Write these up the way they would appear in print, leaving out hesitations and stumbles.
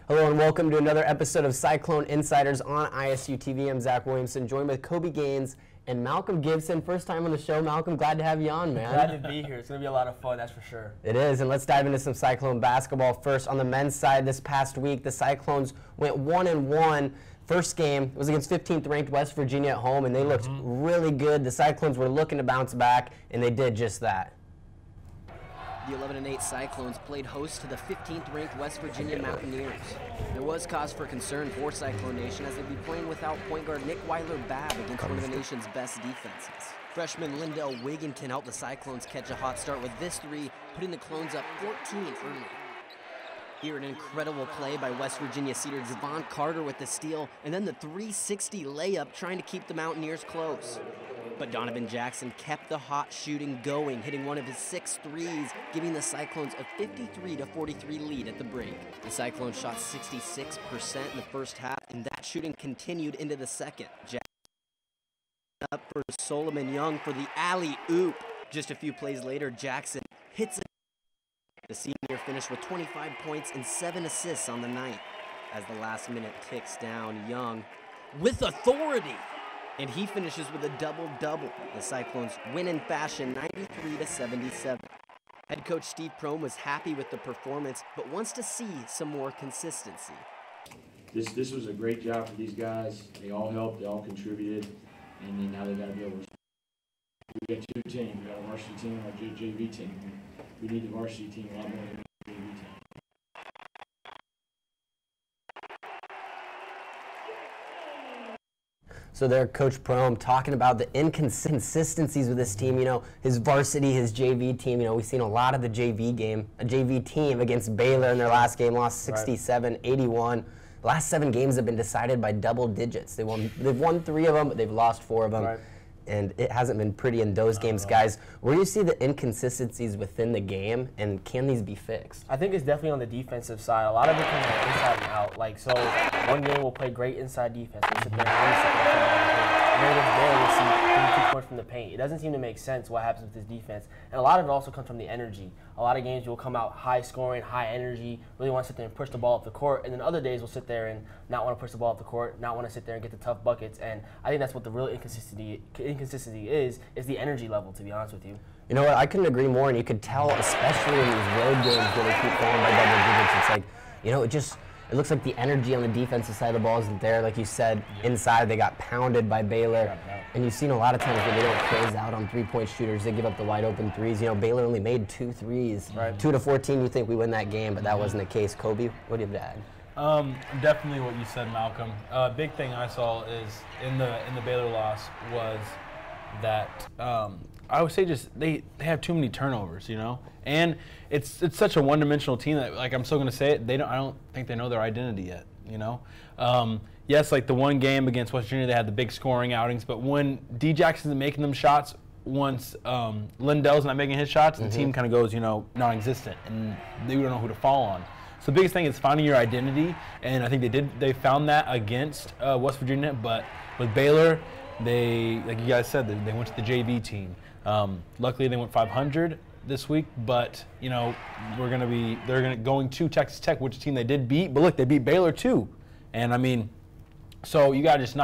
Hello and welcome to another episode of Cyclone InCyders on ISU TV. I'm Zach Williamson, joined with Kobe Gaines and Malcolm Gibson. First time on the show, Malcolm. Glad to have you on, man. Glad to be here. It's going to be a lot of fun, that's for sure. It is, and let's dive into some Cyclone basketball. First, on the men's side this past week, the Cyclones went 1-1. First game was against 15th ranked West Virginia at home, and they looked really good. The Cyclones were looking to bounce back, and they did just that. The 11-8 Cyclones played host to the 15th-ranked West Virginia Mountaineers. There was cause for concern for Cyclone Nation as they'd be playing without point guard Nick Weiler-Babb against one of the nation's best defenses. Freshman Lindell Wigginton helped the Cyclones catch a hot start with this three, putting the Clones up 14 early. Here, an incredible play by West Virginia Cedar Javon Carter with the steal, and then the 360 layup trying to keep the Mountaineers close. But Donovan Jackson kept the hot shooting going, hitting one of his 6 threes, giving the Cyclones a 53-43 lead at the break. The Cyclones shot 66% in the first half, and that shooting continued into the second. Jackson up for Solomon Young for the alley-oop. Just a few plays later, Jackson hits it. The senior finished with 25 points and 7 assists on the night. As the last minute ticks down, Young with authority. And he finishes with a double-double. The Cyclones win in fashion 93-77. Head coach Steve Prohm was happy with the performance, but wants to see some more consistency. This was a great job for these guys. They all helped, they all contributed, and then now they got to be able to. We got 2 teams. We got a varsity team and our JV team. We need the varsity team a lot more than the JV team. So there, Coach Prohm talking about the inconsistencies with this team. You know, his varsity, his JV team. You know, we've seen a lot of the JV team against Baylor in their last game, lost 67-81. The last 7 games have been decided by double digits. They've won 3 of them, but they've lost 4 of them. Right. And it hasn't been pretty in those games, guys. Where do you see the inconsistencies within the game, and can these be fixed? I think it's definitely on the defensive side. A lot of it comes from inside and out. Like, so one game we'll play great inside defense. We'll sit there and we'll see 32 points from the paint. It doesn't seem to make sense what happens with this defense. And a lot of it also comes from the energy. A lot of games you'll come out high scoring, high energy, really want to sit there and push the ball up the court. And then other days we'll sit there and not want to push the ball up the court, not want to sit there and get the tough buckets. And I think that's what the real inconsistency is the energy level, to be honest with you. You know what, I couldn't agree more, and you could tell, especially in these road games where they keep falling by double digits. It's like, you know, it looks like the energy on the defensive side of the ball isn't there. Like you said, inside they got pounded by Baylor. And you've seen a lot of times where they don't close out on 3-point shooters. They give up the wide open threes. You know, Baylor only made 2 threes. Right. 2-14, you think we win that game, but that wasn't the case. Kobe, what do you have to add? Definitely what you said, Malcolm. Big thing I saw is in the Baylor loss was that I would say just they have too many turnovers, you know, and it's such a one-dimensional team that, like, I'm still going to say it, I don't think they know their identity yet, you know. Yes, like the one game against West Virginia, they had the big scoring outings, but when D. Jackson's making them shots, once Lindell's not making his shots, the team kind of goes, you know, non-existent, and they don't know who to fall on. So the biggest thing is finding your identity, and I think they found that against West Virginia, but with Baylor, they, like you guys said, they went to the JV team. Luckily, they went 500 this week, but you know they're going to Texas Tech, which team they did beat. But look, they beat Baylor too, and I mean, so you gotta just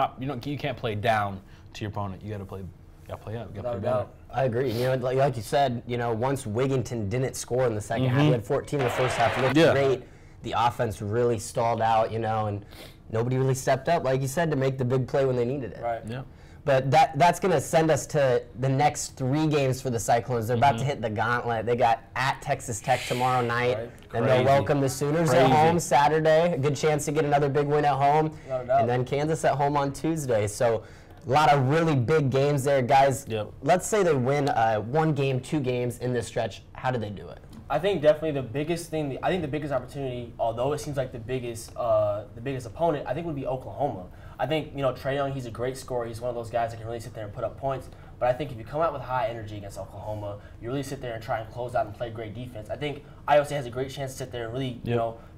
you can't play down to your opponent. You gotta play up. You gotta play better. I agree. You know, like you said, you know, once Wigginton didn't score in the second half, he had 14 in the first half. Looked great. The offense really stalled out, you know, and nobody really stepped up, like you said, to make the big play when they needed it. Right. Yeah. But that's going to send us to the next 3 games for the Cyclones. They're about to hit the gauntlet. They got at Texas Tech tomorrow night, and they'll welcome the Sooners at home Saturday. A good chance to get another big win at home. And then Kansas at home on Tuesday. So a lot of really big games there, guys. Let's say they win 1 game, 2 games in this stretch. How do they do it? I think definitely the biggest thing. I think the biggest opportunity, although it seems like the biggest opponent, I think would be Oklahoma. I think Trae Young, he's a great scorer. He's one of those guys that can really sit there and put up points. But I think if you come out with high energy against Oklahoma, you really sit there and try and close out and play great defense. I think Iowa State has a great chance to sit there and really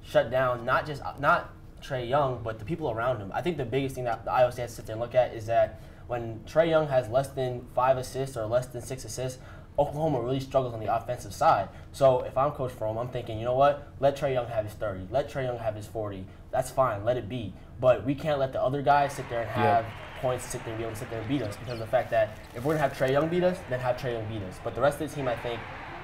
shut down not Trae Young, but the people around him. I think the biggest thing that Iowa State has to sit there and look at is that when Trae Young has less than 5 assists or less than 6 assists, Oklahoma really struggles on the offensive side. So if I'm Coach Fromm, I'm thinking, you know what? Let Trae Young have his 30. Let Trae Young have his 40. That's fine. Let it be. But we can't let the other guys sit there and have points, sit there and be able to sit there and beat us, because of the fact that if we're going to have Trae Young beat us, then have Trae Young beat us. But the rest of the team, I think,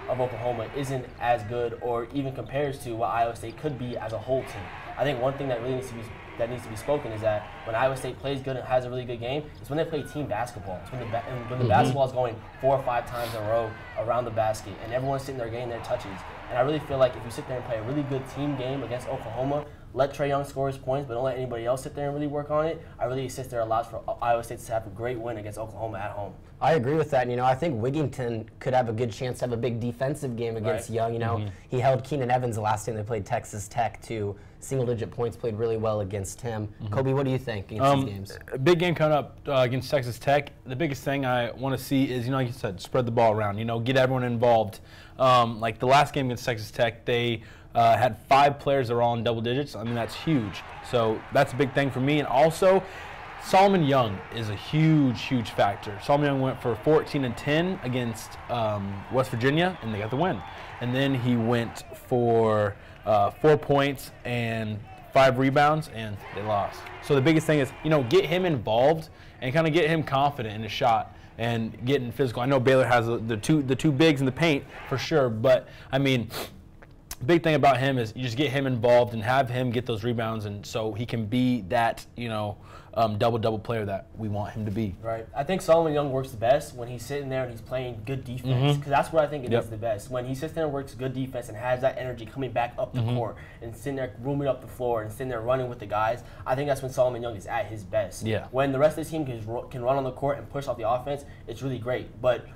of Oklahoma isn't as good or even compares to what Iowa State could be as a whole team. I think one thing that really needs to be spoken is that when Iowa State plays good and has a really good game, it's when they play team basketball. It's when the basketball is going 4 or 5 times in a row around the basket, and everyone's sitting there getting their touches. And I really feel like if you sit there and play a really good team game against Oklahoma, let Trae Young score his points, but don't let anybody else sit there and really work on it, I really sit there allows for Iowa State to have a great win against Oklahoma at home. I agree with that. I think Wigginton could have a good chance to have a big defensive game against Young. He held Keenan Evans the last time they played Texas Tech to single-digit points, played really well against him. Kobe, what do you think against these games? A big game coming up against Texas Tech. The biggest thing I want to see is, like you said, spread the ball around, get everyone involved. Like the last game against Texas Tech, they had 5 players that were all in double digits. I mean, that's huge. So that's a big thing for me. And also, Solomon Young is a huge, huge factor. Solomon Young went for 14 and 10 against West Virginia, and they got the win. And then he went for 4 points and 5 rebounds, and they lost. So the biggest thing is, get him involved and kind of get him confident in his shot and getting physical. I know Baylor has the two bigs in the paint for sure, but I mean, big thing about him is you just get him involved and have him get those rebounds, and so he can be that double player that we want him to be. Right. I think Solomon Young works the best when he's sitting there and he's playing good defense, because that's where I think it is the best. When he sits there and works good defense and has that energy coming back up the court and sitting there rooming up the floor and sitting there running with the guys, I think that's when Solomon Young is at his best. Yeah. When the rest of the team can run on the court and push off the offense, it's really great. But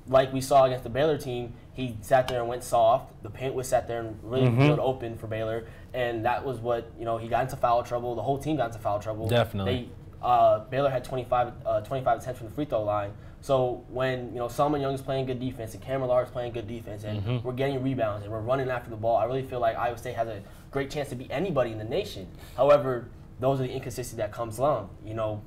like we saw against the Baylor team, he sat there and went soft. The paint was sat there and really good open for Baylor, and that was what he got into foul trouble. The whole team got into foul trouble. Definitely. Baylor had 25 attempts from the free throw line. So when Solomon Young is playing good defense and Cameron Lard is playing good defense, and we're getting rebounds and we're running after the ball, I really feel like Iowa State has a great chance to beat anybody in the nation. However, those are the inconsistencies that comes along.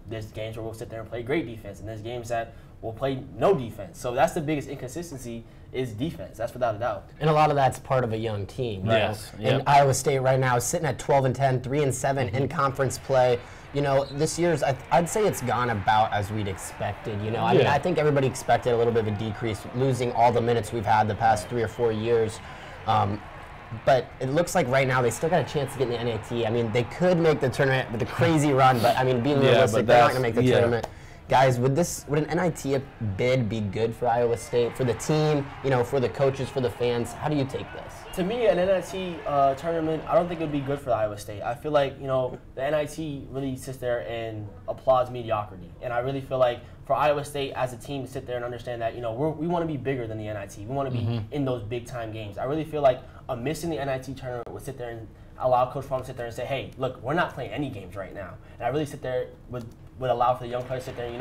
There's games where we'll sit there and play great defense, and there's games that we'll play no defense. So that's the biggest inconsistency, is defense. That's without a doubt. And a lot of that's part of a young team. Yes. And Iowa State right now is sitting at 12 and 10, 3 and 7 in conference play. This year's, I'd say it's gone about as we'd expected. I mean, I think everybody expected a little bit of a decrease, losing all the minutes we've had the past 3 or 4 years. But it looks like right now they still got a chance to get in the NIT. I mean, they could make the tournament with a crazy run, but I mean, being realistic, they're not going to make the tournament. Guys, would an NIT bid be good for Iowa State, for the team, for the coaches, for the fans? How do you take this? To me, an NIT tournament, I don't think it would be good for Iowa State. I feel like, the NIT really sits there and applauds mediocrity. And I really feel like for Iowa State as a team to sit there and understand that, we want to be bigger than the NIT. We want to be in those big-time games. I really feel like a miss in the NIT tournament would sit there and allow Coach Fromm to sit there and say, hey, look, we're not playing any games right now. And I really sit there would allow for the young players to sit there and,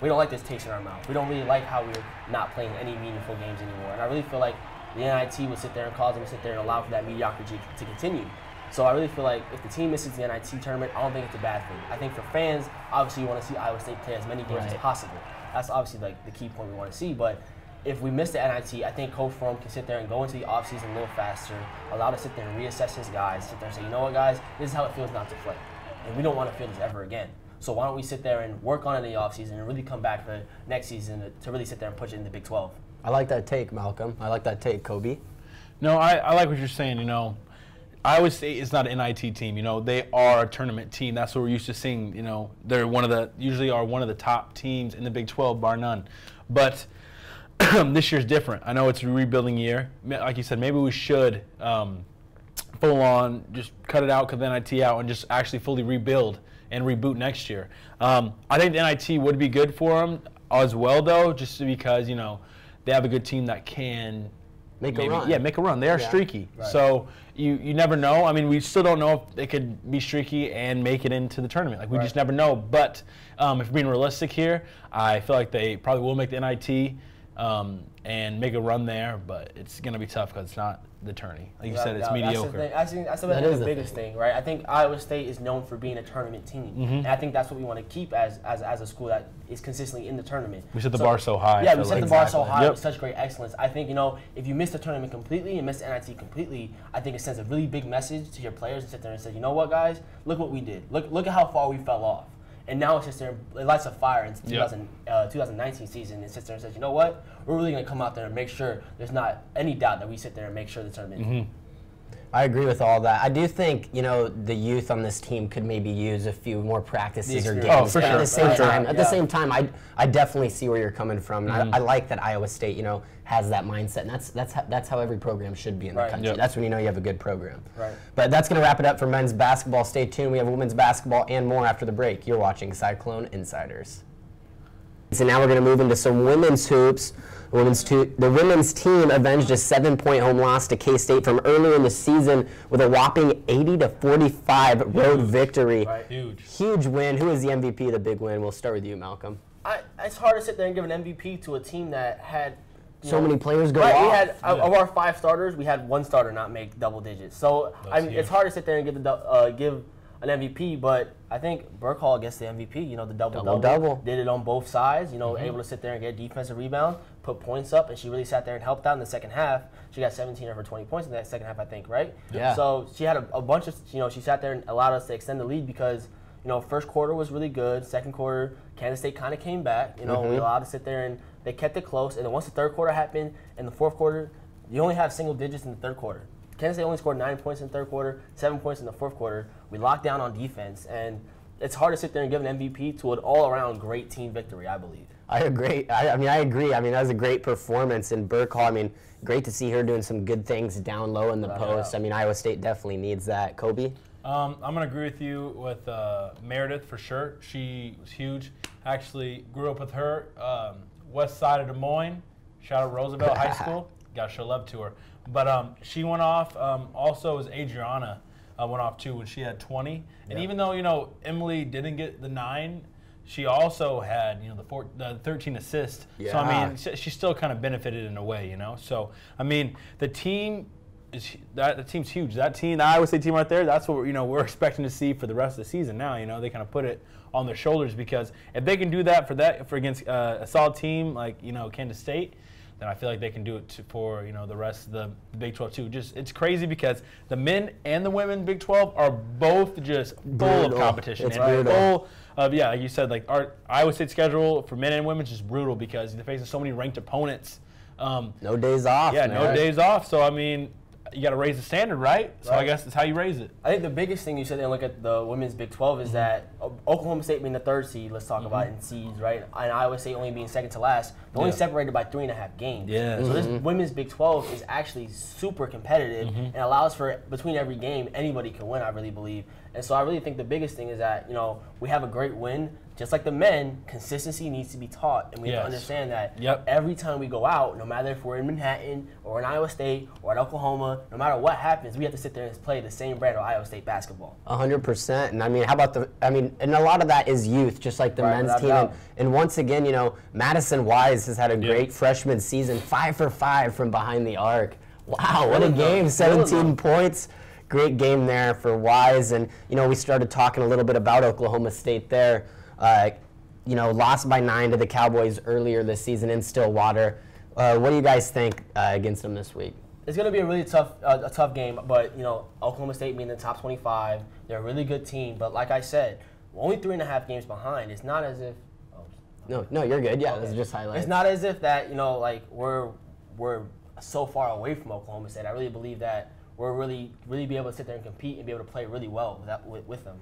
we don't like this taste in our mouth. We don't really like how we're not playing any meaningful games anymore. And I really feel like the NIT would sit there and cause them to sit there and allow for that mediocrity to continue. So I really feel like if the team misses the NIT tournament, I don't think it's a bad thing. I think for fans, obviously you want to see Iowa State play as many games as possible. That's obviously the key point we want to see. But if we miss the NIT, I think Coach Fromm can sit there and go into the offseason a little faster, allow to sit there and reassess his guys, sit there and say, you know what, guys, this is how it feels not to play. And we don't want to feel this ever again. So why don't we sit there and work on it in the offseason and really come back for next season to really sit there and push it in the Big 12. I like that take, Malcolm. I like that take, Kobe. No, I like what you're saying. Iowa State is not an NIT team. They are a tournament team. That's what we're used to seeing. They're usually one of the top teams in the Big 12, bar none. But this year's different. I know it's a rebuilding year. Like you said, maybe we should full on just cut it out, cut the NIT out, and just actually fully rebuild and reboot next year. I think the NIT would be good for them as well, though, just because they have a good team that can Make a run. Yeah, make a run. They are streaky. Right. So you never know. I mean, we still don't know if they could be streaky and make it into the tournament. Like, we just never know. But if we're being realistic here, I feel like they probably will make the NIT and make a run there. But it's going to be tough because it's not the tourney. Like you said, it's mediocre. That's the biggest thing, right? I think Iowa State is known for being a tournament team, and I think that's what we want to keep as a school that is consistently in the tournament. We set the bar so high. Yeah, we set the bar so high with such great excellence. I think, if you miss the tournament completely and miss the NIT completely, I think it sends a really big message to your players and sit there and say, you know what, guys, look what we did. Look at how far we fell off. And now it sits there, it lights a fire in 2019 season. It sits there and says, you know what? We're really going to come out there and make sure there's not any doubt that we sit there and make sure the tournament. I agree with all that. I do think, the youth on this team could maybe use a few more practices or games. Oh, for sure. At the same time, I definitely see where you're coming from. And I like that Iowa State, has that mindset. And that's how every program should be in the country. That's when you have a good program. Right. But that's going to wrap it up for men's basketball. Stay tuned. We have women's basketball and more after the break. You're watching Cyclone InCyders. So now we're going to move into some women's hoops. The women's team avenged a 7-point home loss to K-State from earlier in the season with a whopping 80-45 road victory. Right. Huge win. Who is the MVP of the big win? We'll start with you, Malcolm. It's hard to sit there and give an MVP to a team that had so many players go off. We had of our 5 starters, we had 1 starter not make double digits. So it's hard to sit there and give an MVP, but I think Burke Hall gets the MVP. The double-double. Did it on both sides. Able to sit there and get defensive rebound, put points up, and she really sat there and helped out in the second half. She got 17 of her 20 points in that second half, I think, right? Yeah. So she had a bunch of, she sat there and allowed us to extend the lead because, first quarter was really good. Second quarter, Kansas State kind of came back. We allowed to sit there and they kept it close. And then once the third quarter happened, in the fourth quarter, you only have single digits in the third quarter. Kansas State only scored 9 points in the third quarter, 7 points in the fourth quarter. We locked down on defense, and it's hard to sit there and give an MVP to an all-around great team victory, I believe. I agree. I agree. That was a great performance. And Burke Hall, great to see her doing some good things down low in the post. Iowa State definitely needs that. Kobe? I'm going to agree with you with Meredith for sure. She was huge. Actually grew up with her. West side of Des Moines. Shout out Roosevelt High School. Got to show love to her. But she went off. Also, as Adriana went off too when she had 20. And even though Emily didn't get the 9, she also had the 13 assists. Yeah. So she still kind of benefited in a way. So the team the team's huge. That team, the Iowa State team right there, that's what we're expecting to see for the rest of the season. Now they kind of put it on their shoulders because if they can do that for against a solid team like Kansas State, then I feel like they can do it for the rest of the Big 12 too. It's crazy because the men and the women Big 12 are both just full of competition. It's brutal. Full of like you said, like our Iowa State schedule for men and women is just brutal because they're facing so many ranked opponents. No days off. Yeah, man. no days off. So you got to raise the standard, right? So I guess that's how you raise it. I think the biggest thing you said, and look at the women's Big 12, is that Oklahoma State being the 3rd seed, let's talk about in seeds, right? And Iowa State only being second to last. They're only separated by 3.5 games. Yeah. So this women's Big 12 is actually super competitive and allows for, between every game, anybody can win, I really believe. And so I really think the biggest thing is that, we have a great win. Just like the men, consistency needs to be taught. And we have to understand that every time we go out, no matter if we're in Manhattan or in Iowa State or at Oklahoma, no matter what happens, we have to sit there and play the same brand of Iowa State basketball. 100%. And how about and a lot of that is youth, just like the men's team. And once again, Madison Wise has had a great freshman season, 5 for 5 from behind the arc. Wow, what a game, 17 points. Great game there for Wise. And, we started talking a little bit about Oklahoma State there. Lost by 9 to the Cowboys earlier this season in Stillwater. What do you guys think against them this week? It's going to be a really tough game, but Oklahoma State being in the top 25, they're a really good team. But like I said, only 3.5 games behind. It's not as if. No, you're good. Yeah, this is just highlights. It's not as if that we're so far away from Oklahoma State. I really believe that we're really be able to sit there and compete and be able to play really well with them.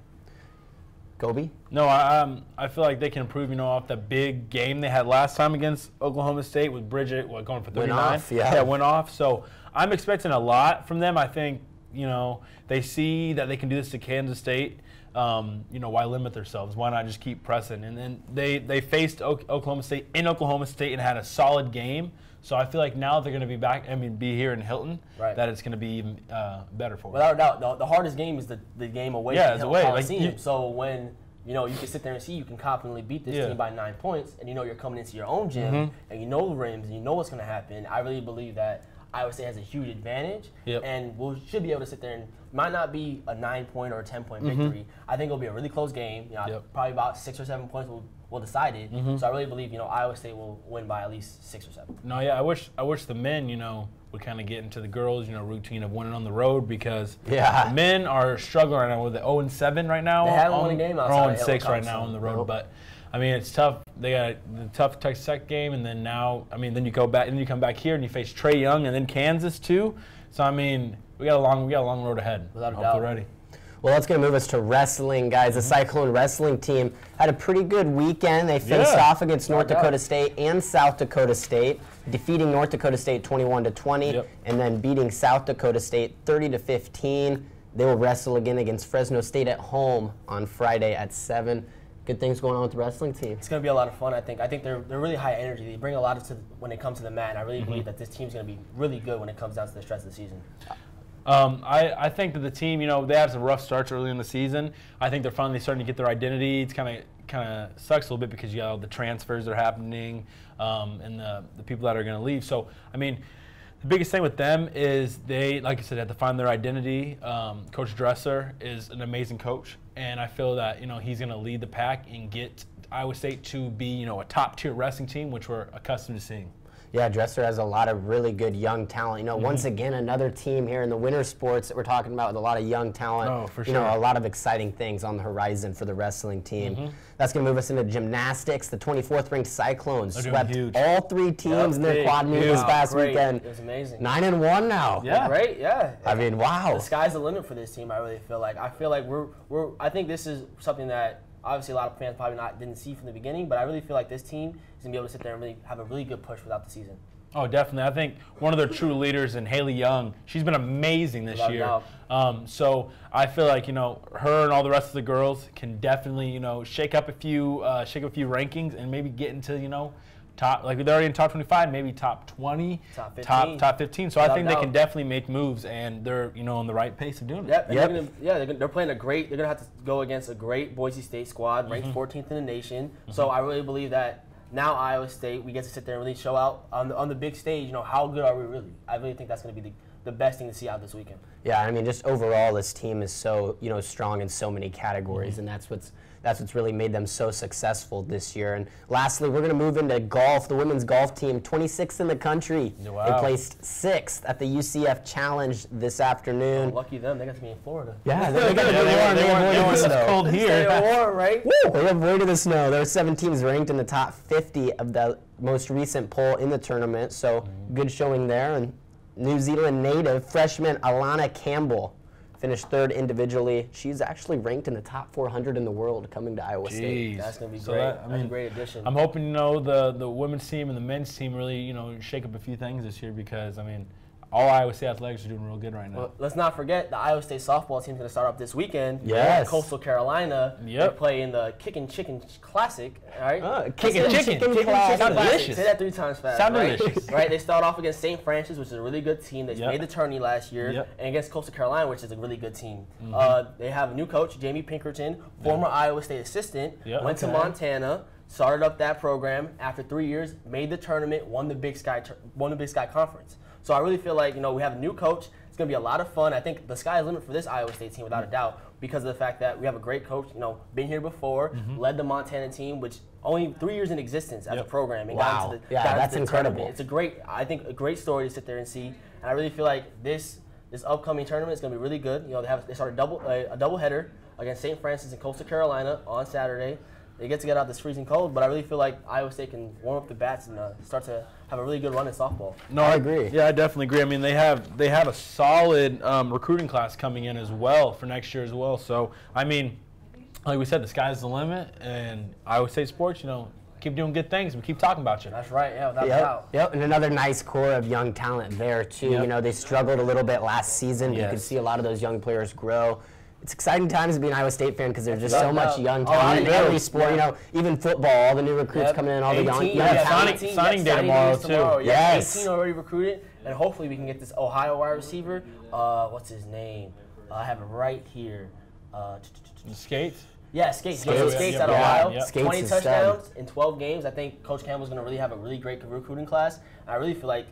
Kobe? No, I feel like they can improve, off the big game they had last time against Oklahoma State with Bridget going for 39. Went off. Went off. So I'm expecting a lot from them. I think you know, they see that they can do this to Kansas State. You know, why limit themselves? Why not just keep pressing? And then they faced Oklahoma State in Oklahoma State and had a solid game. So I feel like now they're going to be back. I mean, be here in Hilton. Right. That it's going to be even better for them. Without a doubt, the hardest game is the game away. Yeah, from it's Hilton away. Coliseum. Like, so when you know you can sit there and see you can confidently beat this team by 9 points, and you know you're coming into your own gym and you know the rims and you know what's going to happen. I really believe that Iowa State has a huge advantage, and we should be able to sit there and might not be a 9-point or a 10-point victory. I think it'll be a really close game. You know, probably about 6 or 7 points will decide it. So I really believe, you know, Iowa State will win by at least 6 or 7. No, yeah, I wish the men, you know, would kind of get into the girls, you know, routine of winning on the road, because the men are struggling right now with the 0-7 right now. They haven't won a game outside. 0-6 right now on the road, but I mean, it's tough. They got the tough Texas Tech game, and then now, I mean, then you go back, and then you come back here and you face Trae Young, and then Kansas too. So I mean, we got a long road ahead. Without a Hope doubt. they're ready. Well, that's going to move us to wrestling, guys. The Cyclone wrestling team had a pretty good weekend. They faced off against North Dakota State and South Dakota State, defeating North Dakota State 21-20, and then beating South Dakota State 30-15. They will wrestle again against Fresno State at home on Friday at 7. Good things going on with the wrestling team. It's going to be a lot of fun, I think. I think they're really high energy. They bring a lot when it comes to the mat. And I really believe that this team's going to be really good when it comes down to the stretch of the season. I think that the team, you know, they had some rough starts early in the season. I think they're finally starting to get their identity. It's kind of sucks a little bit because you got all the transfers that are happening and the people that are going to leave. So, I mean, the biggest thing with them is they, like I said, have to find their identity. Coach Dresser is an amazing coach, and I feel that, you know, he's going to lead the pack and get Iowa State to be, you know, a top-tier wrestling team, which we're accustomed to seeing. Yeah, Dresser has a lot of really good young talent. You know, once again, another team here in the winter sports that we're talking about with a lot of young talent. Oh, for you know, a lot of exciting things on the horizon for the wrestling team. That's going to move us into gymnastics. The 24th ranked Cyclones swept all 3 teams in their quad meet this past weekend. It was amazing. 9-1 now. Yeah, great. Yeah. I mean, wow. The sky's the limit for this team. I really feel like. I feel like I think this is something that obviously a lot of fans probably didn't see from the beginning, but I really feel like this team is going to be able to sit there and really have a really good push without the season. Oh, definitely. I think one of their true leaders in Haley Young, she's been amazing this year. So I feel like, you know, her and all the rest of the girls can definitely, you know, shake up a few rankings and maybe get into, you know, top, like they're already in top 25, maybe top 20, top 15. So I think they can definitely make moves, and they're, you know, on the right pace of doing it. They're playing they're going to have to go against a great Boise State squad, ranked 14th in the nation. So I really believe that now Iowa State, we get to sit there and really show out on the big stage, you know, how good are we really? I really think that's going to be the best thing to see out this weekend. Yeah, I mean, just overall, this team is so, you know, strong in so many categories, and that's what's really made them so successful this year. And lastly, we're going to move into golf. The women's golf team, 26th in the country. Wow. They placed 6th at the UCF Challenge this afternoon. Oh, lucky them. They got to be in Florida. Yeah, they got to be warm. They avoided the snow. Cold here. Warm, right? Woo! They avoided the snow. There were 7 teams ranked in the top 50 of the most recent poll in the tournament, so good showing there. And New Zealand native freshman Alana Campbell finished 3rd individually. She's actually ranked in the top 400 in the world coming to Iowa State. That's going to be great. That's a great addition. I'm hoping, you know, the women's team and the men's team really, you know, shake up a few things this year, because, I mean, all Iowa State athletics are doing real good right now. Well, let's not forget the Iowa State softball team's going to start up this weekend. Yes. Coastal Carolina. They play in the Kickin' Chicken Classic. All right. Kickin' Chicken Classic. Sounds delicious. Say that 3 times fast. Sounds right? delicious. Right. They start off against St. Francis, which is a really good team. They made the tourney last year, and against Coastal Carolina, which is a really good team. They have a new coach, Jamie Pinkerton, former Iowa State assistant. Went to Montana. Started up that program after 3 years, made the tournament, won the Big Sky Conference. So I really feel like, you know, we have a new coach. It's going to be a lot of fun. I think the sky's the limit for this Iowa State team, without a doubt, because of the fact that we have a great coach, you know, been here before, led the Montana team, which only 3 years in existence as a program. And got into the, that's incredible. Tournament. It's a great story to sit there and see. And I really feel like this upcoming tournament is going to be really good. You know, they start a double header against St. Francis and Coastal Carolina on Saturday. They get to get out this freezing cold, but I really feel like Iowa State can warm up the bats and start to have a really good run in softball. No, I agree. Yeah, I definitely agree. I mean, they have a solid recruiting class coming in as well for next year as well. So, I mean, like we said, the sky's the limit, and Iowa State sports, you know, keep doing good things. We keep talking about you. That's right. Yeah, without a doubt. Yep, and another nice core of young talent there too. Yep. You know, they struggled a little bit last season, but you could see a lot of those young players grow. It's exciting times to be an Iowa State fan because there's just so much young talent in every sport. You know, even football, all the new recruits coming in, all the young talent. Signing day tomorrow too. Yes. 18 already recruited, and hopefully we can get this Ohio wide receiver. What's his name? I have it right here. Skates? Yeah, Skates. Skates. Skates out of Ohio. Yep. 20 touchdowns in 12 games. I think Coach Campbell's going to really have a really great recruiting class. I really feel like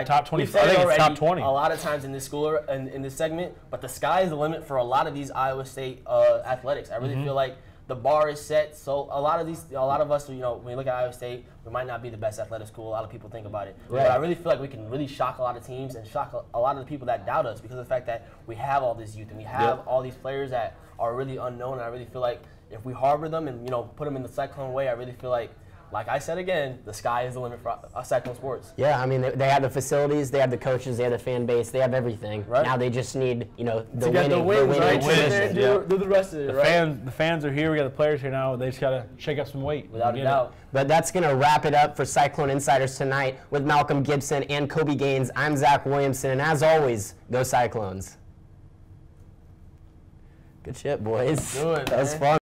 top 20. I we've said think it it's already top 20. a lot of times in this school in this segment, but the sky is the limit for a lot of these Iowa State athletics. I really feel like the bar is set. So a lot of us, you know, when we look at Iowa State, we might not be the best athletic school. A lot of people think about it, but I really feel like we can really shock a lot of teams and shock a lot of the people that doubt us because of the fact that we have all this youth and we have all these players that are really unknown. And I really feel like if we harbor them and, you know, put them in the Cyclone way, I really feel like I said again, the sky is the limit for Cyclone sports. Yeah, I mean, they have the facilities, they have the coaches, they have the fan base, they have everything. Right. Now they just need, you know, the to get winning, the wins, right? tradition. Do the rest of it, right? The fans are here. We got the players here now. They just got to shake up some weight. Without a doubt. But that's going to wrap it up for Cyclone Insiders tonight with Malcolm Gibson and Kobe Gaines. I'm Zach Williamson, and as always, go Cyclones. Good shit, boys. Good, that was man. fun.